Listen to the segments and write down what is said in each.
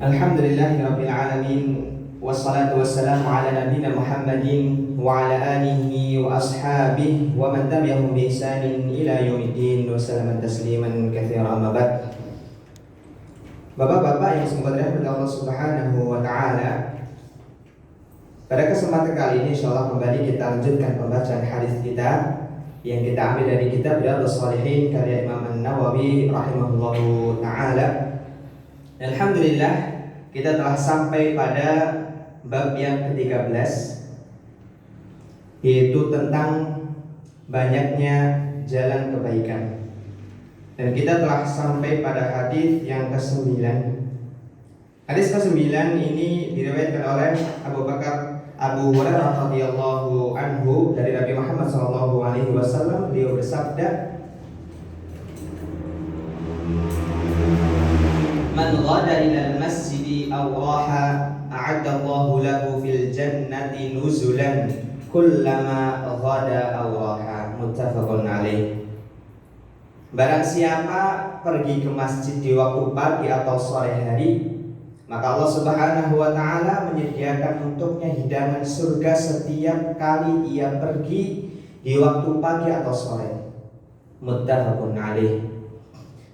Alhamdulillahirabbil alamin wassalatu wassalamu ala nabiyyina Muhammadin wa ala alihi wa ashabihi wa man tabi'ahum bi ihsanin ila yaumiddin wa sallama tasliman katsiran amma ba'd. Bapak-bapak yang semoga dirahmati Allah Subhanahu wa taala. Pada kesempatan kali ini insyaallah kembali kita lanjutkan pembacaan hadis kita yang kita ambil dari kitab Riyadhus Shalihin karya Imam An-Nawawi rahimahullahu taala. Alhamdulillah kita telah sampai pada bab yang ke-13, yaitu tentang banyaknya jalan kebaikan. Dan kita telah sampai pada hadis yang ke-9. Hadis ke-9 ini diriwayatkan oleh Abu Hurairah radhiyallahu anhu dari Nabi Muhammad sallallahu alaihi wasallam. Beliau bersabda, "Man ghada ila al-masjid aw raha a'adda Allahu lahu fil jannati nuzulan kullama ghada aw raha." Muttafaqun alaih. Barang siapa pergi ke masjid di waktu pagi atau sore hari, maka Allah Subhanahu wa taala menyediakan untuknya hidangan surga setiap kali ia pergi di waktu pagi atau sore. Muttafaqun alaih.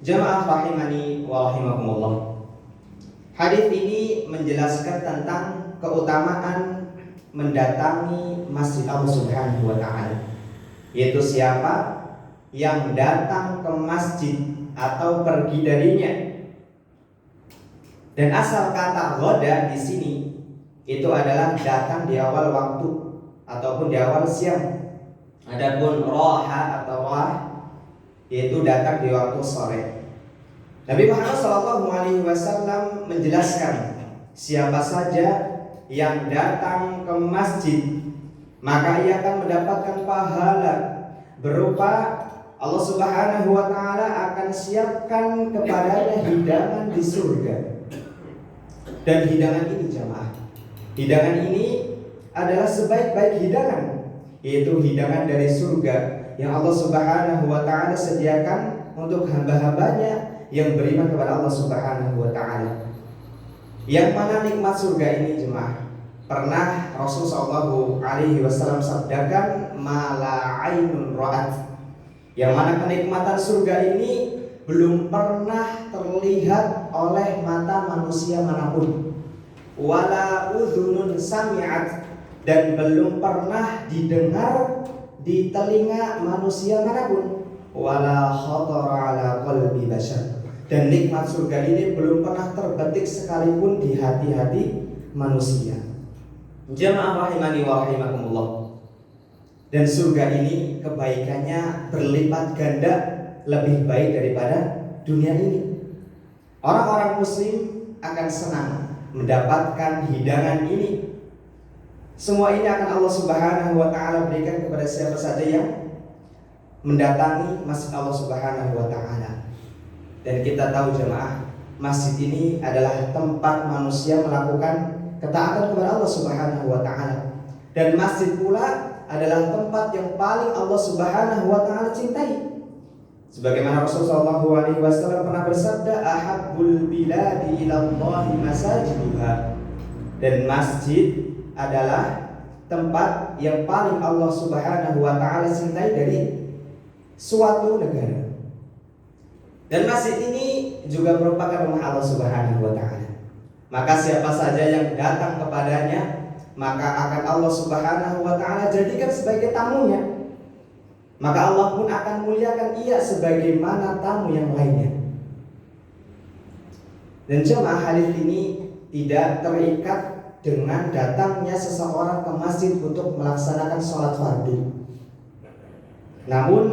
Jamaah rahimani wa rahimakumullah. Hadis ini menjelaskan tentang keutamaan mendatangi masjid Allah Subhanahu wa taala, yaitu siapa yang datang ke masjid atau pergi darinya. Dan asal kata ghoda di sini itu adalah datang di awal waktu ataupun di awal siang. Adapun roha atau rah yaitu datang di waktu sore. Nabi Muhammad SAW menjelaskan siapa saja yang datang ke masjid maka ia akan mendapatkan pahala berupa Allah Subhanahu wa taala akan siapkan kepadanya hidangan di surga. Dan hidangan ini jamaah, hidangan ini adalah sebaik-baik hidangan, yaitu hidangan dari surga yang Allah Subhanahu wa taala sediakan untuk hamba-hambanya yang beriman kepada Allah Subhanahu wa taala. Yang mana nikmat surga ini jemaah, pernah Rasul sallallahu alaihi wasallam sabdakan, "Mala ainun ra'at." Yang mana kenikmatan surga ini belum pernah terlihat oleh mata manusia manapun, wala udhunun sami'at, dan belum pernah didengar di telinga manusia manapun, wala khatara ala qalbi bashar, dan nikmat surga ini belum pernah terbetik sekalipun di hati-hati manusia. Jamaah rahimani wa rahimakumullah. Dan surga ini kebaikannya berlipat ganda lebih baik daripada dunia ini. Orang-orang muslim akan senang mendapatkan hidangan ini. Semua ini akan Allah Subhanahu wa taala berikan kepada siapa saja yang mendatangi masjid Allah Subhanahu wa taala. Dan kita tahu jemaah, masjid ini adalah tempat manusia melakukan ketaatan kepada Allah Subhanahu wa taala. Dan masjid pula adalah tempat yang paling Allah Subhanahu wa taala cintai. Sebagaimana Rasulullah SAW pernah bersabda, "Ahabbul biladi ilallahi masajiduha." Dan masjid adalah tempat yang paling Allah Subhanahu wa taala cintai dari suatu negara. Dan masjid ini juga merupakan rumah Allah Subhanahu wa taala. Maka siapa saja yang datang kepadanya, maka akan Allah Subhanahu wa taala jadikan sebagai tamunya. Maka Allah pun akan muliakan ia sebagaimana tamu yang lainnya. Dan jemaah, hadis ini tidak terikat dengan datangnya seseorang ke masjid untuk melaksanakan sholat fardu. Namun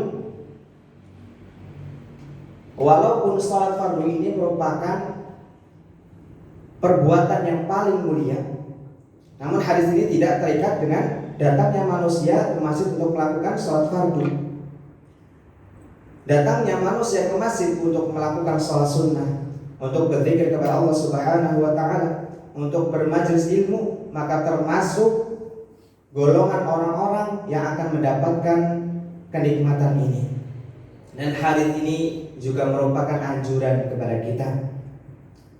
walaupun sholat fardu ini merupakan perbuatan yang paling mulia, namun hadis ini tidak terikat dengan datangnya manusia ke masjid untuk melakukan sholat fardu. Datangnya manusia ke masjid untuk melakukan sholat sunnah, untuk berzikir kepada Allah Subhanahu wa taala, untuk bermajelis ilmu, maka termasuk golongan orang-orang yang akan mendapatkan kenikmatan ini. Dan hadis ini juga merupakan anjuran kepada kita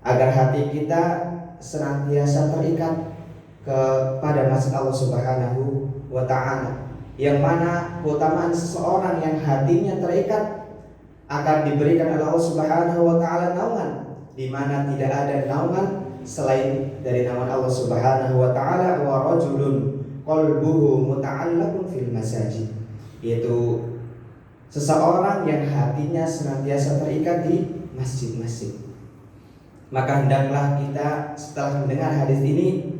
agar hati kita senantiasa terikat kepada masjid Allah Subhanahu wa taala. Yang mana keutamaan seseorang yang hatinya terikat akan diberikan oleh Allah Subhanahu wa taala naungan, di mana tidak ada naungan selain dari naungan Allah Subhanahu wa taala. Wa rajulun qalbuhu muta'allaqun fil masajid, yaitu seseorang yang hatinya senantiasa terikat di masjid-masjid. Maka hendaklah kita setelah mendengar hadis ini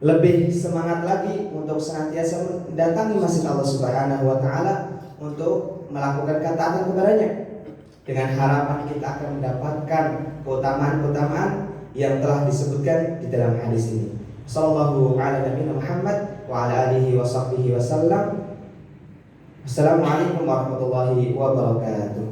lebih semangat lagi untuk senantiasa mendatangi masjid Allah Subhanahu wa taala untuk melakukan ketaatan kepadanya, dengan harapan kita akan mendapatkan keutamaan-keutamaan yang telah disebutkan di dalam hadis ini. Sallallahu ala nabiyina Muhammad wa ala alihi wa sahbihi wasallam. Assalamualaikum warahmatullahi wabarakatuh.